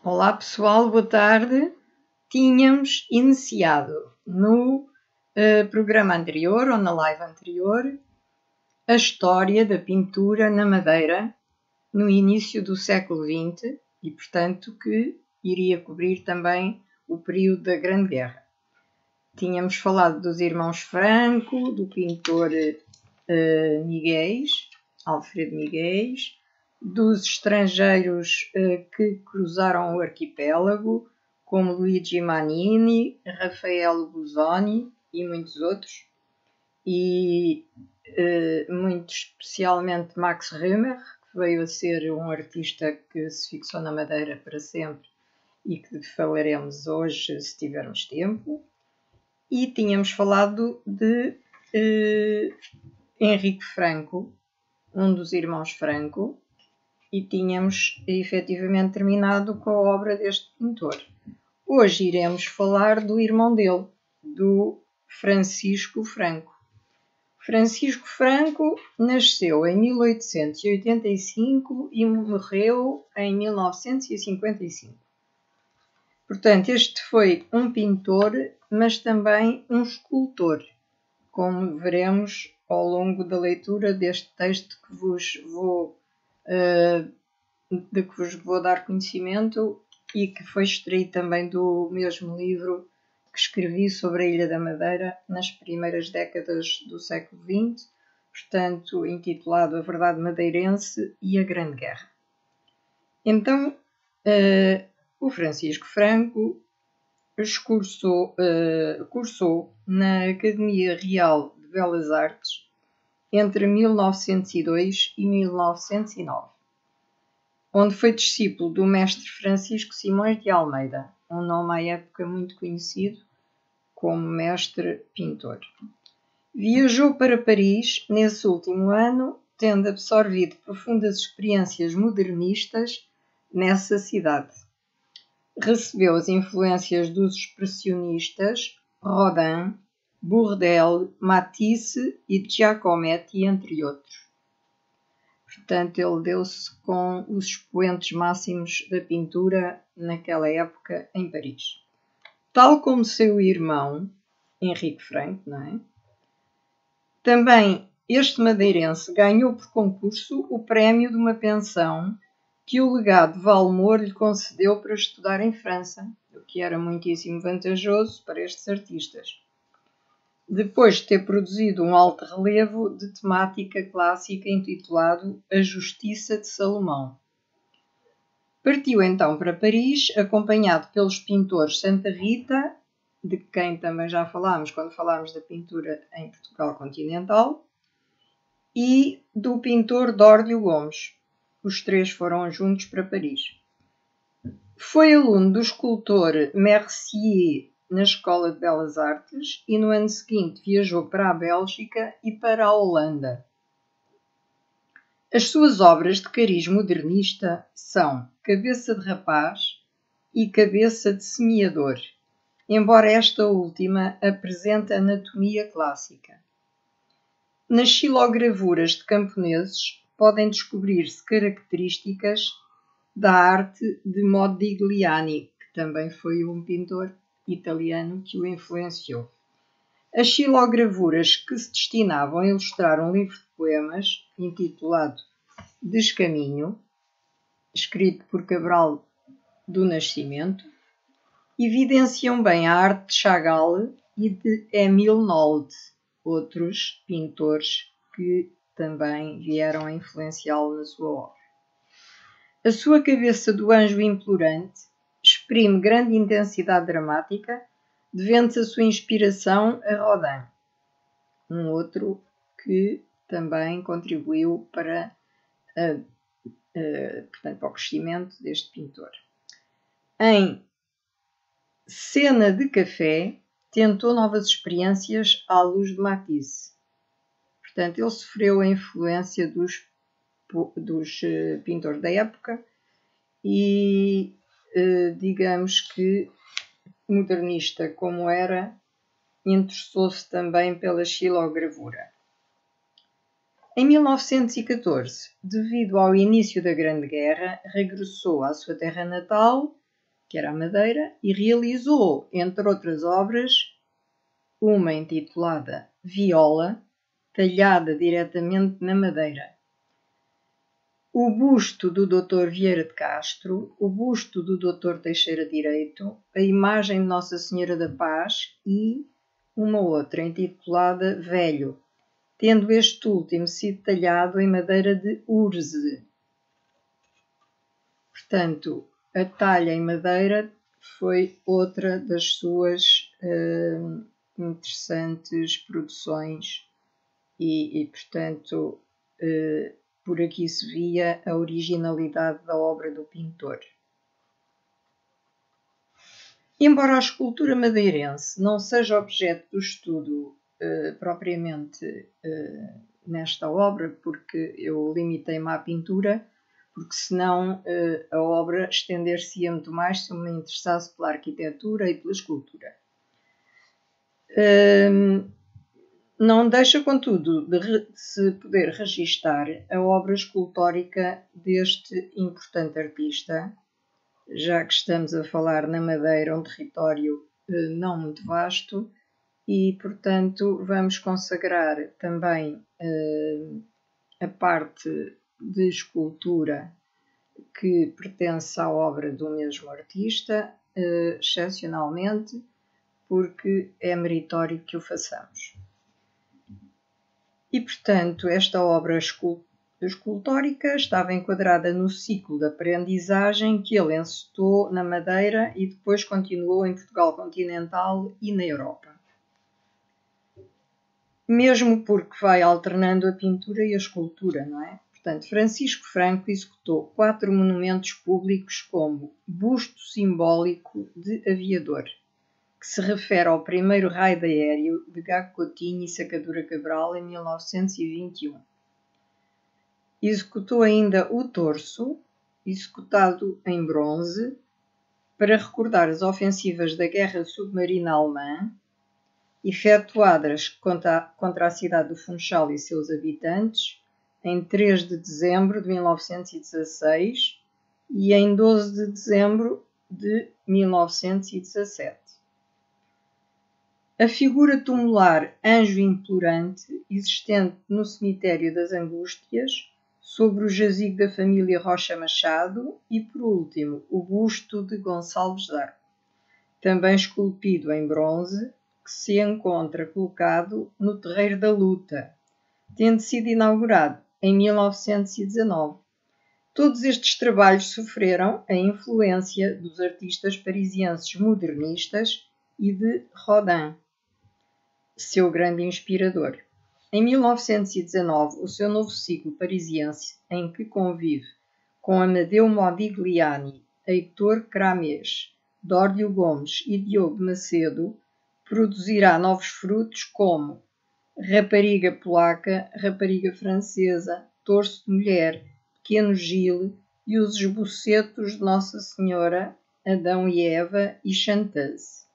Olá pessoal, boa tarde. Tínhamos iniciado no programa anterior, ou na live anterior, a história da pintura na madeira no início do século XX e, portanto, que iria cobrir também o período da Grande Guerra. Tínhamos falado dos irmãos Franco, do pintor Miguéis, Alfredo Miguéis, dos estrangeiros que cruzaram o arquipélago, como Luigi Manini, Rafael Busoni e muitos outros, e muito especialmente Max Römer, que veio a ser um artista que se fixou na Madeira para sempre e que falaremos hoje se tivermos tempo. E tínhamos falado de Henrique Franco, um dos irmãos Franco, e tínhamos efetivamente terminado com a obra deste pintor. Hoje iremos falar do irmão dele, do Francisco Franco. Francisco Franco nasceu em 1885 e morreu em 1955. Portanto, este foi um pintor, mas também um escultor, como veremos ao longo da leitura deste texto de que vos vou dar conhecimento e que foi extraído também do mesmo livro que escrevi sobre a Ilha da Madeira nas primeiras décadas do século XX, portanto, intitulado A Verdade Madeirense e a Grande Guerra. Então, o Francisco Franco cursou na Academia Real de Belas Artes entre 1902 e 1909, onde foi discípulo do mestre Francisco Simões de Almeida, um nome à época muito conhecido como mestre pintor. Viajou para Paris nesse último ano, tendo absorvido profundas experiências modernistas nessa cidade. Recebeu as influências dos expressionistas Rodin, Bourdelle, Matisse e Giacometti, entre outros. Portanto, ele deu-se com os expoentes máximos da pintura naquela época em Paris. Tal como seu irmão, Henrique Franco, não é? Também este madeirense ganhou por concurso o prémio de uma pensão que o legado de Valmor lhe concedeu para estudar em França, o que era muitíssimo vantajoso para estes artistas, depois de ter produzido um alto relevo de temática clássica intitulado A Justiça de Salomão. Partiu então para Paris, acompanhado pelos pintores Santa Rita, de quem também já falámos quando falámos da pintura em Portugal continental, e do pintor Dórlio Gomes. Os três foram juntos para Paris. Foi aluno do escultor Mercier na Escola de Belas Artes e no ano seguinte viajou para a Bélgica e para a Holanda. As suas obras de cariz modernista são Cabeça de Rapaz e Cabeça de Semeador, embora esta última apresente anatomia clássica. Nas xilogravuras de camponeses podem descobrir-se características da arte de Modigliani, que também foi um pintor italiano que o influenciou. As xilogravuras que se destinavam a ilustrar um livro de poemas intitulado Descaminho, escrito por Cabral do Nascimento, evidenciam bem a arte de Chagall e de Émile Nolde, outros pintores que também vieram a influenciá-lo na sua obra. A sua cabeça do anjo implorante exprime grande intensidade dramática, devendo-se a sua inspiração a Rodin, um outro que também contribuiu para o crescimento deste pintor. Em Cena de Café, tentou novas experiências à luz de Matisse. Portanto, ele sofreu a influência dos pintores da época e, digamos que, modernista como era, interessou-se também pela xilogravura. Em 1914, devido ao início da Grande Guerra, regressou à sua terra natal que era a madeira, e realizou, entre outras obras, uma intitulada Viola, talhada diretamente na madeira. O busto do Dr. Vieira de Castro, o busto do Dr. Teixeira Direito, a imagem de Nossa Senhora da Paz e uma outra intitulada Velho, tendo este último sido talhado em madeira de urze. Portanto, a talha em madeira foi outra das suas interessantes produções e portanto, por aqui se via a originalidade da obra do pintor. Embora a escultura madeirense não seja objeto do estudo propriamente nesta obra, porque eu limitei-me à pintura, porque senão a obra estender-se-ia muito mais se eu me interessasse pela arquitetura e pela escultura. Não deixa, contudo, de se poder registar a obra escultórica deste importante artista, já que estamos a falar na Madeira, um território não muito vasto, e, portanto, vamos consagrar também a parte de escultura que pertence à obra do mesmo artista, excepcionalmente, porque é meritório que o façamos. E, portanto, esta obra escultórica estava enquadrada no ciclo de aprendizagem que ele encetou na Madeira e depois continuou em Portugal continental e na Europa. Mesmo porque vai alternando a pintura e a escultura, não é? Portanto, Francisco Franco executou 4 monumentos públicos como busto simbólico de aviador, que se refere ao primeiro raio aéreo de Gago Coutinho e Sacadura Cabral em 1921. Executou ainda o torso, executado em bronze, para recordar as ofensivas da Guerra Submarina Alemã, efetuadas contra a cidade do Funchal e seus habitantes, em 3 de dezembro de 1916 e em 12 de dezembro de 1917. A figura tumular Anjo Implorante, existente no Cemitério das Angústias, sobre o jazigo da família Rocha Machado e, por último, o busto de Gonçalves d'Arco, também esculpido em bronze, que se encontra colocado no Terreiro da Luta, tendo sido inaugurado em 1919. Todos estes trabalhos sofreram a influência dos artistas parisienses modernistas e de Rodin, seu grande inspirador. Em 1919, o seu novo ciclo parisiense, em que convive com Amadeu Modigliani, Heitor Cramés, Dórdio Gomes e Diogo Macedo, produzirá novos frutos como Rapariga Polaca, Rapariga Francesa, Torso de Mulher, Pequeno Gil e os esbocetos de Nossa Senhora, Adão e Eva e Chantaz.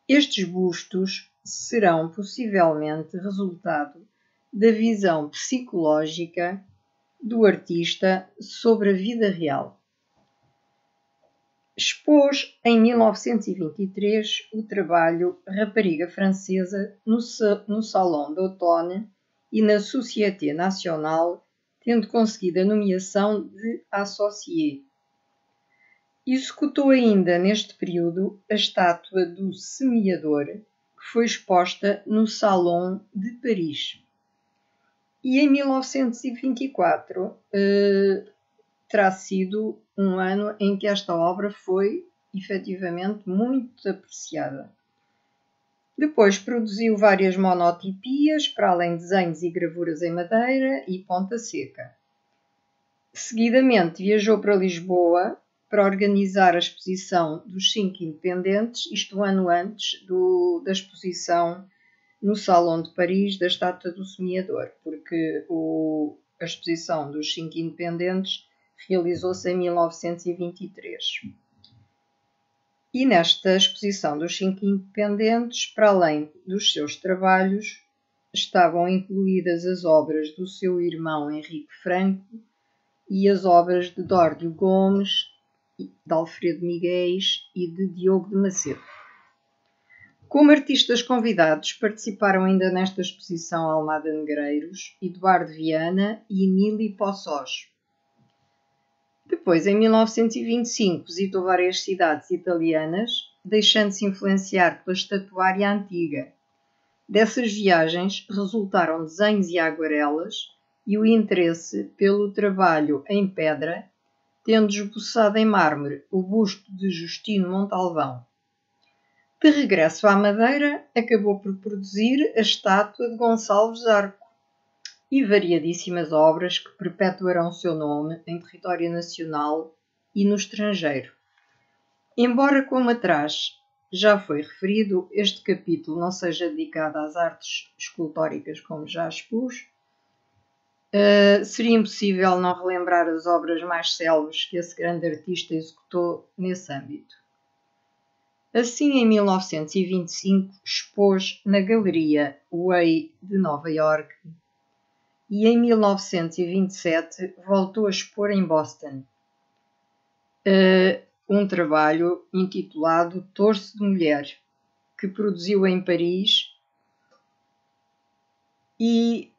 Estes bustos serão possivelmente resultado da visão psicológica do artista sobre a vida real. Expôs em 1923 o trabalho Rapariga Francesa no Salão d'Automne e na Société Nationale, tendo conseguido a nomeação de associé. Executou ainda neste período a estátua do Semeador, que foi exposta no Salão de Paris. E em 1924 terá sido um ano em que esta obra foi efetivamente muito apreciada. Depois produziu várias monotipias, para além de desenhos e gravuras em madeira e ponta seca. Seguidamente viajou para Lisboa para organizar a exposição dos 5 Independentes, isto um ano antes da exposição no Salão de Paris da estátua do Semeador, porque a exposição dos 5 Independentes realizou-se em 1923. E nesta exposição dos 5 Independentes, para além dos seus trabalhos, estavam incluídas as obras do seu irmão Henrique Franco e as obras de Dórdio Gomes, de Alfredo Miguéis e de Diogo de Macedo. Como artistas convidados participaram ainda nesta exposição Almada Negreiros, Eduardo Viana e Emílio Poçós. Depois, em 1925, visitou várias cidades italianas, deixando-se influenciar pela estatuária antiga. Dessas viagens resultaram desenhos e aguarelas e o interesse pelo trabalho em pedra, tendo esboçado em mármore o busto de Justino Montalvão. De regresso à Madeira, acabou por produzir a estátua de Gonçalves Arco e variadíssimas obras que perpetuarão o seu nome em território nacional e no estrangeiro. Embora, como atrás já foi referido, este capítulo não seja dedicado às artes escultóricas como já expus, seria impossível não relembrar as obras mais célebres que esse grande artista executou nesse âmbito. Assim, em 1925, expôs na Galeria Way de Nova Iorque e em 1927 voltou a expor em Boston um trabalho intitulado Torso de Mulher, que produziu em Paris e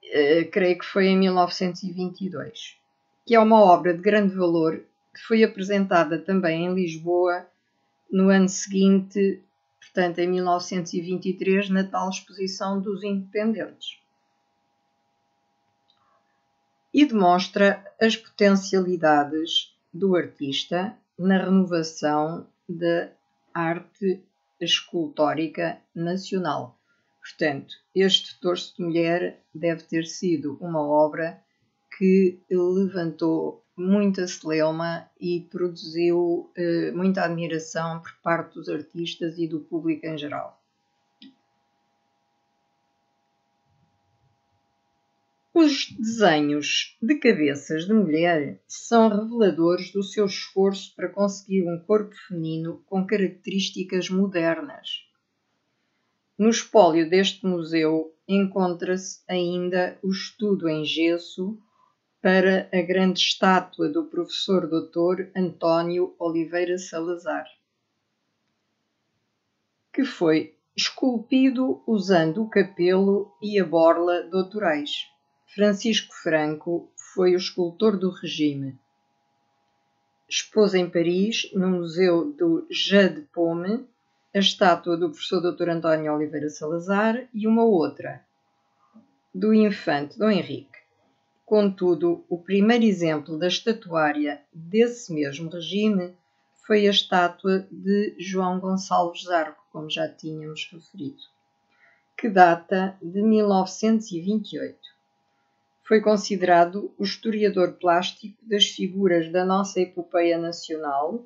creio que foi em 1922, que é uma obra de grande valor que foi apresentada também em Lisboa no ano seguinte, portanto em 1923, na tal Exposição dos Independentes. E demonstra as potencialidades do artista na renovação da arte escultórica nacional. Portanto, este Torso de Mulher deve ter sido uma obra que levantou muita celeuma e produziu muita admiração por parte dos artistas e do público em geral. Os desenhos de cabeças de mulher são reveladores do seu esforço para conseguir um corpo feminino com características modernas. No espólio deste museu encontra-se ainda o estudo em gesso para a grande estátua do professor Dr. António Oliveira Salazar, que foi esculpido usando o capelo e a borla doutorais. Francisco Franco foi o escultor do regime. Expôs em Paris, no Museu do Jeu de Paume, a estátua do professor Dr. António Oliveira Salazar e uma outra, do infante Dom Henrique. Contudo, o primeiro exemplo da estatuária desse mesmo regime foi a estátua de João Gonçalves Arco, como já tínhamos referido, que data de 1928. Foi considerado o historiador plástico das figuras da nossa epopeia nacional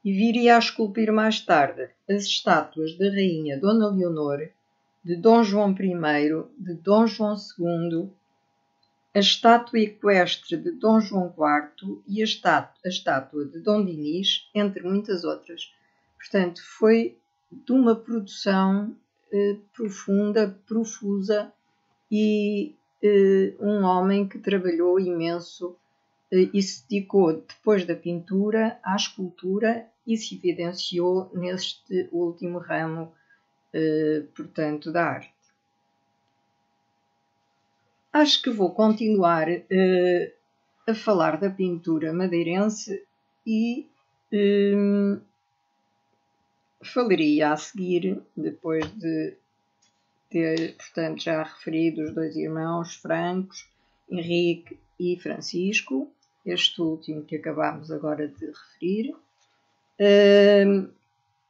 e viria a esculpir mais tarde as estátuas da Rainha Dona Leonor, de Dom João I, de Dom João II, a estátua equestre de Dom João IV e a estátua de Dom Dinis, entre muitas outras. Portanto, foi de uma produção profunda, profusa e um homem que trabalhou imenso e se dedicou, depois da pintura, à escultura e se evidenciou neste último ramo, portanto, da arte. Acho que vou continuar a falar da pintura madeirense e falaria a seguir, depois de ter, portanto, já referido os dois irmãos francos, Henrique e Francisco, este último que acabámos agora de referir,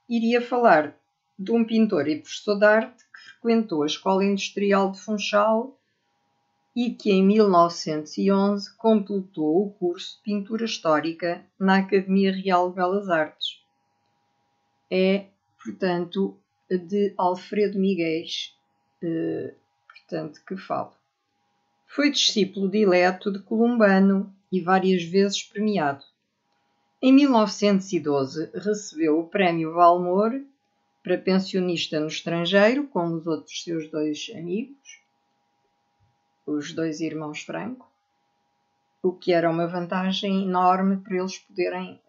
iria falar de um pintor e professor de arte que frequentou a Escola Industrial de Funchal e que em 1911 completou o curso de Pintura Histórica na Academia Real de Belas Artes. É, portanto, de Alfredo Miguéis, portanto, que falo. Foi discípulo dileto de Columbano e várias vezes premiado. Em 1912 recebeu o Prémio Valmor para pensionista no estrangeiro, como os outros seus dois amigos, os dois irmãos Franco, o que era uma vantagem enorme para eles poderem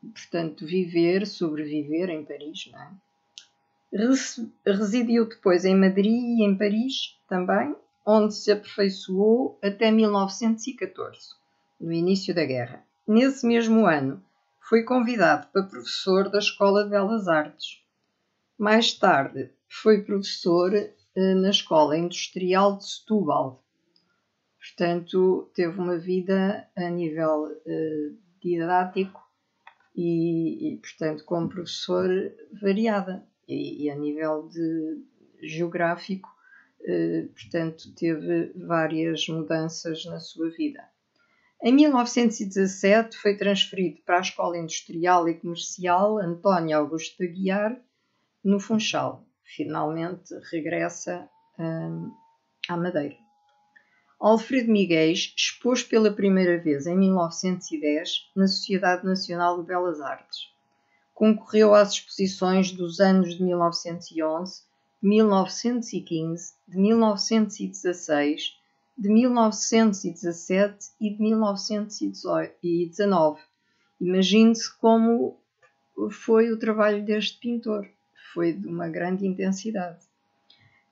portanto, sobreviver em Paris, não é? Residiu depois em Madrid e em Paris também, onde se aperfeiçoou até 1914, no início da guerra. Nesse mesmo ano, foi convidado para professor da Escola de Belas Artes. Mais tarde, foi professor na Escola Industrial de Setúbal. Portanto, teve uma vida a nível didático e, portanto, como professor variada. E a nível geográfico, portanto, teve várias mudanças na sua vida. Em 1917 foi transferido para a Escola Industrial e Comercial António Augusto de Aguiar, no Funchal. Finalmente regressa à Madeira. Alfredo Miguéis expôs pela primeira vez em 1910 na Sociedade Nacional de Belas Artes. Concorreu às exposições dos anos de 1911, de 1915, de 1916, de 1917 e de 1919. Imagine-se como foi o trabalho deste pintor. Foi de uma grande intensidade.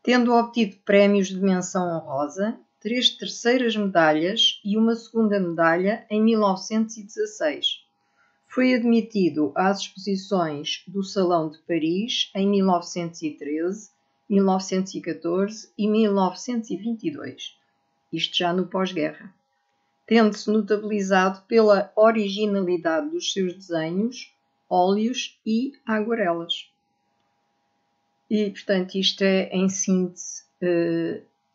Tendo obtido prémios de menção honrosa, 3 terceiras medalhas e uma segunda medalha em 1916. Foi admitido às exposições do Salão de Paris em 1913, 1914 e 1922, isto já no pós-guerra, tendo-se notabilizado pela originalidade dos seus desenhos, óleos e aguarelas. E, portanto, isto é, em síntese,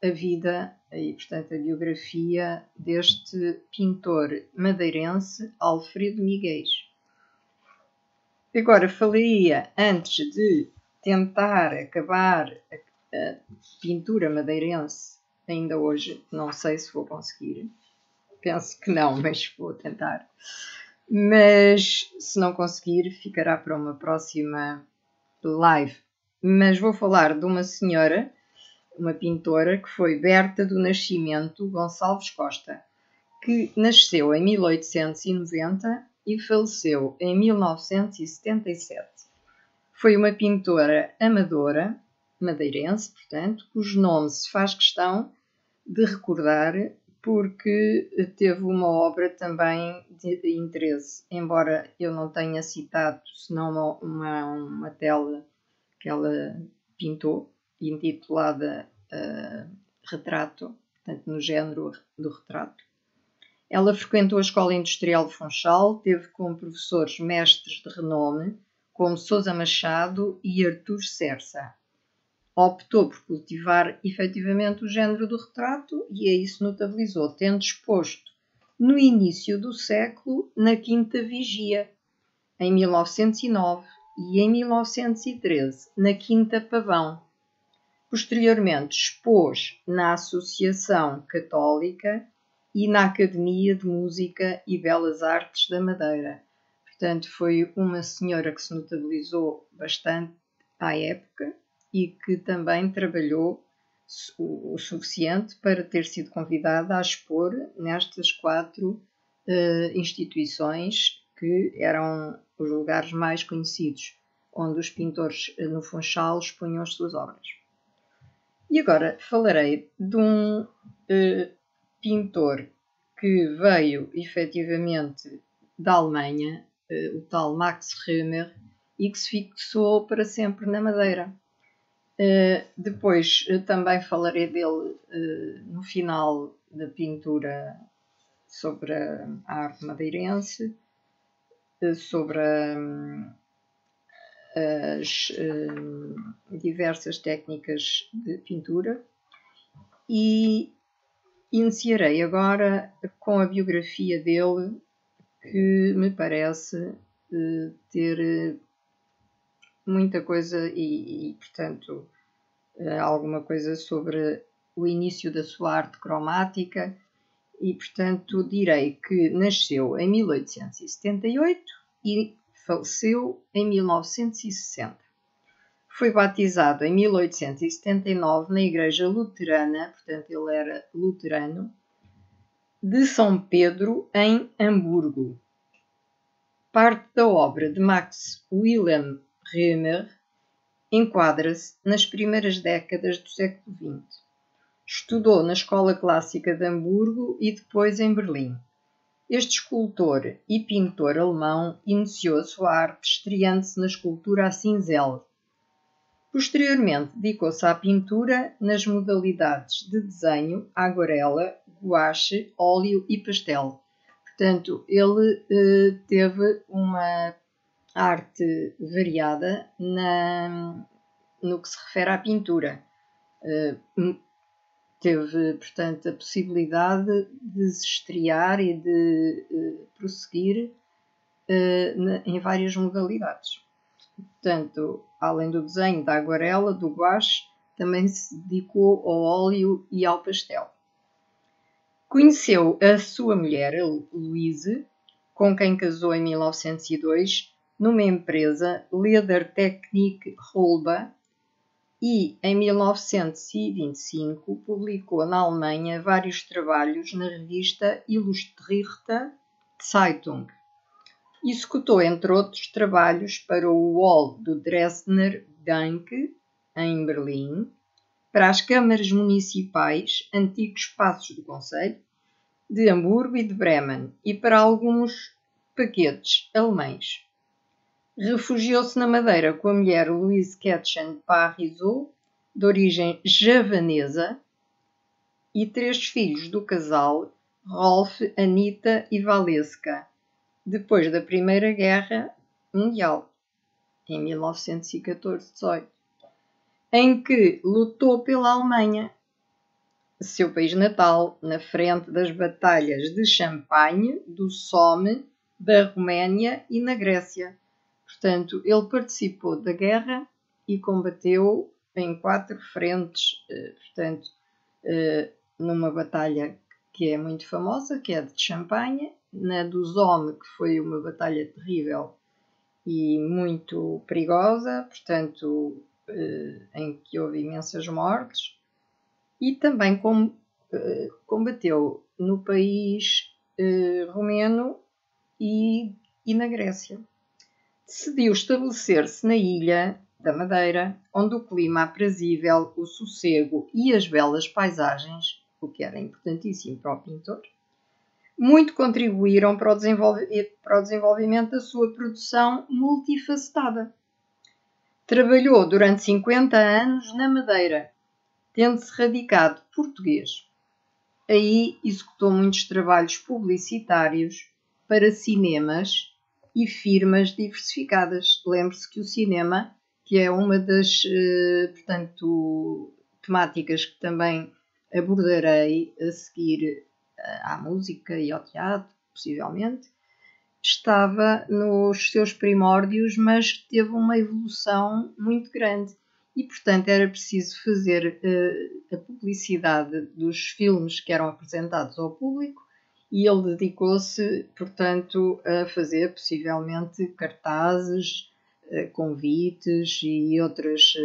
a vida e, portanto, a biografia deste pintor madeirense, Alfredo Miguéis. Agora, falaria, antes de tentar acabar a pintura madeirense, ainda hoje, não sei se vou conseguir, penso que não, mas vou tentar. Mas, se não conseguir, ficará para uma próxima live. Mas vou falar de uma senhora, uma pintora, que foi Berta do Nascimento Gonçalves Costa, que nasceu em 1890 e faleceu em 1977. Foi uma pintora amadora, madeirense, portanto, cujo nome se faz questão de recordar porque teve uma obra também de interesse, embora eu não tenha citado senão uma tela que ela pintou, intitulada Retrato, portanto, no género do retrato. Ela frequentou a Escola Industrial de Funchal, teve como professores mestres de renome, como Sousa Machado e Artur Cerça. Optou por cultivar efetivamente o género do retrato e a isso notabilizou, tendo exposto no início do século na Quinta Vigia, em 1909, e em 1913 na Quinta Pavão. Posteriormente expôs na Associação Católica e na Academia de Música e Belas Artes da Madeira. Portanto, foi uma senhora que se notabilizou bastante à época e que também trabalhou o suficiente para ter sido convidada a expor nestas 4 instituições que eram os lugares mais conhecidos, onde os pintores no Funchal expunham as suas obras. E agora falarei de um pintor que veio efetivamente da Alemanha, o tal Max Römer, e que se fixou para sempre na Madeira. Depois também falarei dele no final da pintura sobre a arte madeirense, sobre as diversas técnicas de pintura, e iniciarei agora com a biografia dele, que me parece ter muita coisa e, portanto, alguma coisa sobre o início da sua arte cromática, e, portanto, direi que nasceu em 1878 e faleceu em 1960. Foi batizado em 1879 na Igreja Luterana, portanto ele era luterano, de São Pedro, em Hamburgo. Parte da obra de Max Wilhelm Römer enquadra-se nas primeiras décadas do século XX. Estudou na Escola Clássica de Hamburgo e depois em Berlim. Este escultor e pintor alemão iniciou a sua arte estreando-se na escultura a cinzel. Posteriormente, dedicou-se à pintura nas modalidades de desenho, aguarela, guache, óleo e pastel. Portanto, ele teve uma arte variada no que se refere à pintura. Teve, portanto, a possibilidade de se estrear e de prosseguir em várias modalidades. Portanto, além do desenho, da aguarela, do guache, também se dedicou ao óleo e ao pastel. Conheceu a sua mulher, a Louise, com quem casou em 1902, numa empresa Ledertechnik Holba, e em 1925 publicou na Alemanha vários trabalhos na revista Illustrierte Zeitung. Executou, entre outros trabalhos, para o Hall do Dresdner Bank, em Berlim, para as câmaras municipais, antigos espaços do Conselho, de Hamburgo e de Bremen, e para alguns paquetes alemães. Refugiou-se na Madeira com a mulher Louise Kätchen Parisot, de origem javanesa, e 3 filhos do casal, Rolf, Anita e Valeska, depois da Primeira Guerra Mundial, em 1914-18, em que lutou pela Alemanha, seu país natal, na frente das batalhas de Champagne, do Somme, da Roménia e na Grécia. Portanto, ele participou da guerra e combateu em 4 frentes, numa batalha que é muito famosa, que é a de Champagne, na do Somme, que foi uma batalha terrível e muito perigosa, portanto, em que houve imensas mortes, e também combateu no país romeno e na Grécia. Decidiu estabelecer-se na ilha da Madeira, onde o clima aprazível, o sossego e as belas paisagens, o que era importantíssimo para o pintor, muito contribuíram para o desenvolvimento da sua produção multifacetada. Trabalhou durante 50 anos na Madeira, tendo-se radicado português. Aí executou muitos trabalhos publicitários para cinemas e firmas diversificadas. Lembre-se que o cinema, que é uma das temáticas que também abordarei a seguir à música e ao teatro, possivelmente, estava nos seus primórdios, mas teve uma evolução muito grande. E, portanto, era preciso fazer a publicidade dos filmes que eram apresentados ao público, e ele dedicou-se, portanto, a fazer possivelmente cartazes, convites e outros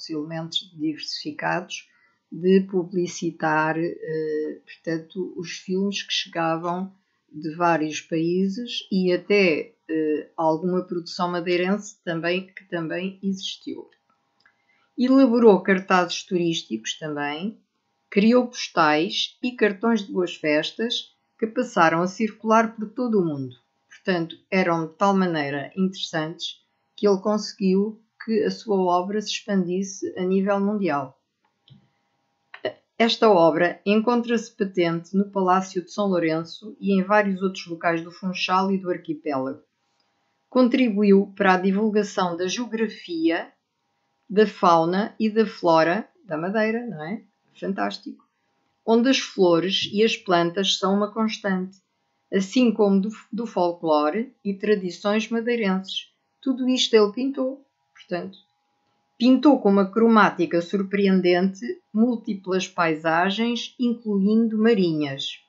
elementos diversificados de publicitar, portanto, os filmes que chegavam de vários países e até alguma produção madeirense que também existiu. Elaborou cartazes turísticos também, criou postais e cartões de boas festas que passaram a circular por todo o mundo. Portanto, eram de tal maneira interessantes que ele conseguiu que a sua obra se expandisse a nível mundial. Esta obra encontra-se patente no Palácio de São Lourenço e em vários outros locais do Funchal e do arquipélago. Contribuiu para a divulgação da geografia, da fauna e da flora da Madeira, não é? Fantástico. Onde as flores e as plantas são uma constante, assim como do folclore e tradições madeirenses. Tudo isto ele pintou, portanto. Pintou com uma cromática surpreendente múltiplas paisagens, incluindo marinhas.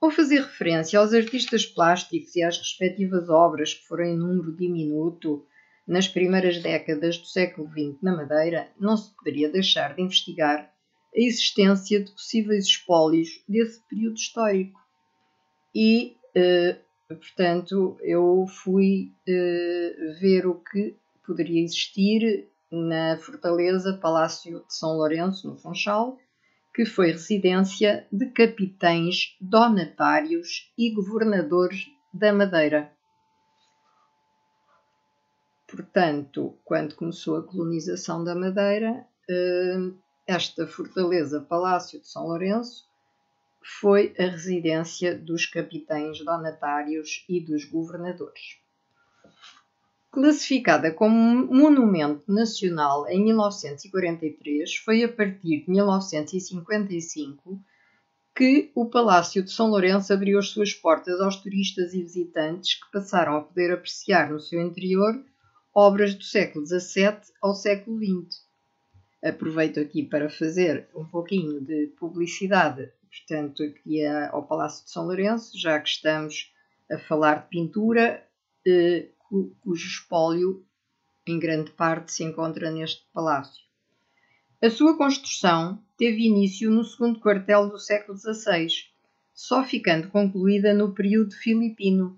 Ao fazer referência aos artistas plásticos e às respectivas obras que foram em número diminuto nas primeiras décadas do século XX na Madeira, não se poderia deixar de investigar a existência de possíveis espólios desse período histórico. E Portanto, eu fui ver o que poderia existir na Fortaleza Palácio de São Lourenço, no Funchal, que foi residência de capitães, donatários e governadores da Madeira. Portanto, quando começou a colonização da Madeira, esta Fortaleza Palácio de São Lourenço foi a residência dos capitães donatários e dos governadores. Classificada como Monumento Nacional em 1943, foi a partir de 1955 que o Palácio de São Lourenço abriu as suas portas aos turistas e visitantes que passaram a poder apreciar no seu interior obras do século XVII ao século XX. Aproveito aqui para fazer um pouquinho de publicidade, portanto, aqui ao Palácio de São Lourenço, já que estamos a falar de pintura, cujo espólio, em grande parte, se encontra neste palácio. A sua construção teve início no segundo quartel do século XVI, só ficando concluída no período filipino.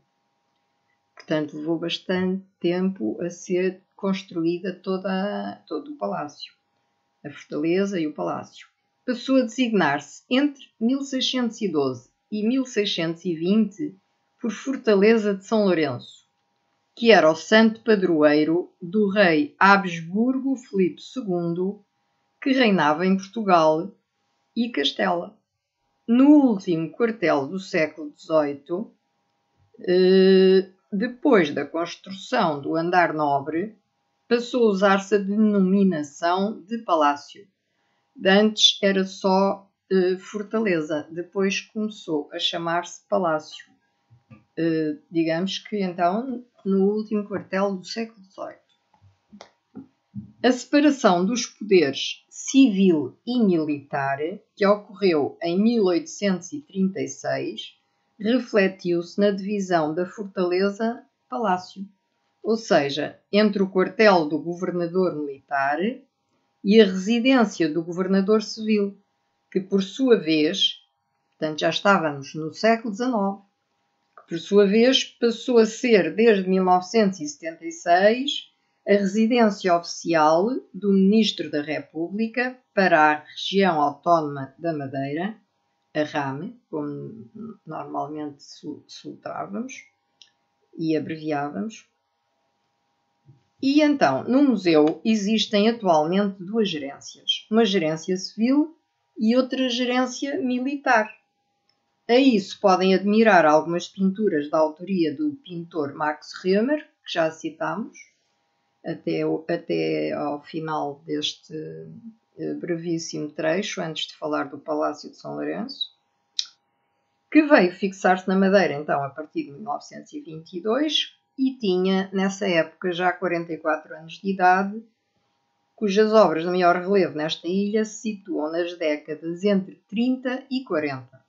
Portanto, levou bastante tempo a ser construída todo o palácio, a fortaleza e o palácio. Passou a designar-se entre 1612 e 1620 por Fortaleza de São Lourenço, que era o santo padroeiro do rei Habsburgo Filipe II, que reinava em Portugal e Castela. No último quartel do século XVIII, depois da construção do andar nobre, passou a usar-se a denominação de palácio. De antes era só fortaleza, depois começou a chamar-se palácio. Digamos que então no último quartel do século XVIII. A separação dos poderes civil e militar, que ocorreu em 1836, refletiu-se na divisão da fortaleza-palácio, ou seja, entre o quartel do governador militar e a residência do governador civil, que por sua vez, portanto já estávamos no século XIX, que por sua vez passou a ser desde 1976 a residência oficial do Ministro da República para a Região Autónoma da Madeira, a RAME, como normalmente soletrávamos e abreviávamos. E então, no museu existem atualmente duas gerências, uma gerência civil e outra gerência militar. Aí se podem admirar algumas pinturas da autoria do pintor Max Römer, que já citámos, até ao final deste brevíssimo trecho, antes de falar do Palácio de São Lourenço, que veio fixar-se na Madeira, então, a partir de 1922, e tinha, nessa época, já 44 anos de idade, cujas obras de maior relevo nesta ilha se situam nas décadas entre 30 e 40.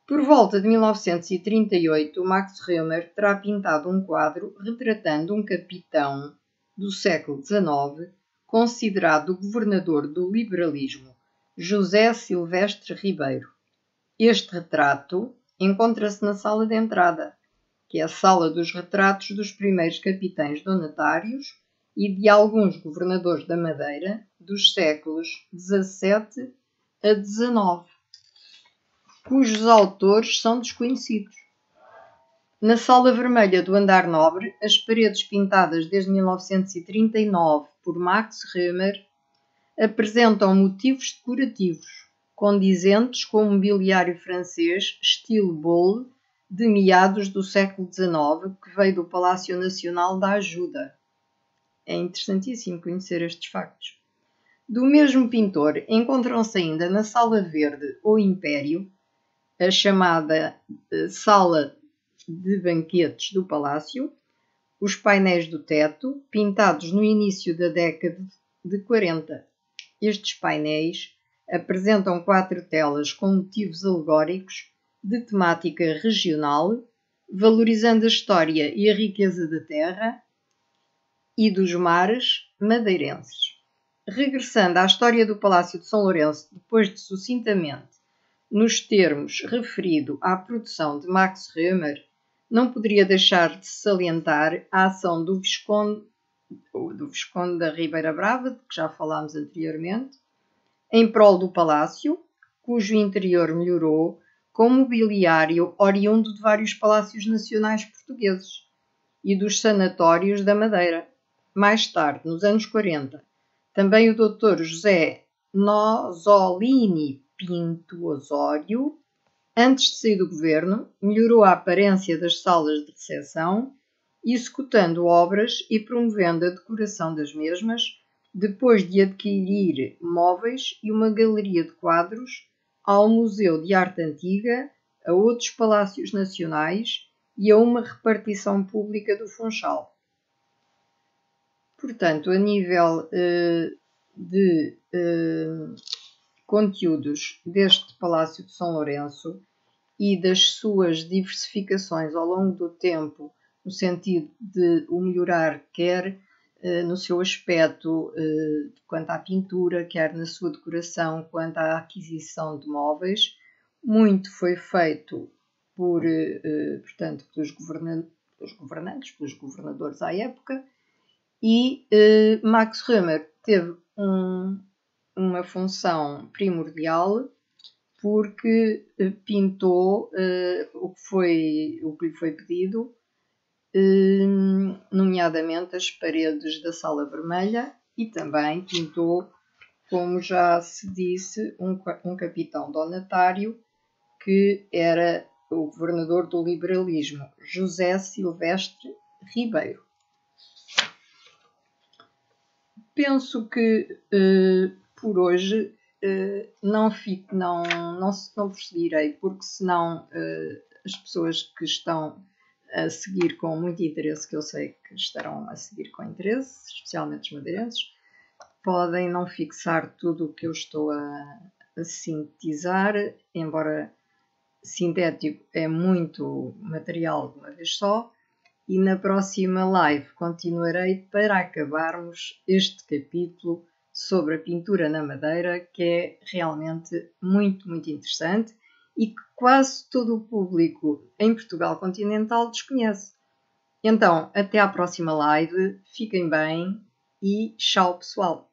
Por volta de 1938, Max Römer terá pintado um quadro retratando um capitão do século XIX, considerado o governador do liberalismo, José Silvestre Ribeiro. Este retrato encontra-se na sala de entrada, que é a sala dos retratos dos primeiros capitães donatários e de alguns governadores da Madeira dos séculos XVII a XIX, cujos autores são desconhecidos. Na sala vermelha do andar nobre, as paredes pintadas desde 1939 por Max Römer apresentam motivos decorativos, condizentes com o mobiliário francês estilo Bolle de meados do século XIX, que veio do Palácio Nacional da Ajuda. É interessantíssimo conhecer estes factos. Do mesmo pintor encontram-se ainda na Sala Verde ou Império, a chamada Sala de Banquetes do Palácio, os painéis do teto, pintados no início da década de 40. Estes painéis apresentam 4 telas com motivos alegóricos de temática regional, valorizando a história e a riqueza da terra e dos mares madeirenses. Regressando à história do Palácio de São Lourenço, depois de sucintamente nos termos referido à produção de Max Römer, não poderia deixar de salientar a ação do Visconde da Ribeira Brava, de que já falámos anteriormente, em prol do palácio, cujo interior melhorou com mobiliário oriundo de vários palácios nacionais portugueses e dos sanatórios da Madeira. Mais tarde, nos anos 40, também o Dr. José Nosolini Pinto Osório, antes de sair do governo, melhorou a aparência das salas de recepção, executando obras e promovendo a decoração das mesmas, depois de adquirir móveis e uma galeria de quadros ao Museu de Arte Antiga, a outros palácios nacionais e a uma repartição pública do Funchal. Portanto, a nível de conteúdos deste Palácio de São Lourenço e das suas diversificações ao longo do tempo, no sentido de o melhorar, quer no seu aspecto quanto à pintura, quer na sua decoração, quanto à aquisição de móveis, muito foi feito portanto, pelos governantes, pelos governadores à época, e Max Römer teve uma função primordial porque pintou o que lhe foi pedido, nomeadamente as paredes da Sala Vermelha, e também pintou, como já se disse, um capitão donatário que era o governador do liberalismo, José Silvestre Ribeiro. Penso que por hoje não prosseguirei, porque senão as pessoas que estão a seguir com muito interesse, que eu sei que estarão a seguir com interesse, especialmente os madeirenses, podem não fixar tudo o que eu estou a sintetizar, embora sintético é muito material de uma vez só, e na próxima live continuarei para acabarmos este capítulo sobre a pintura na madeira, que é realmente muito, muito interessante e que quase todo o público em Portugal continental desconhece. Então, até à próxima live, fiquem bem e tchau, pessoal!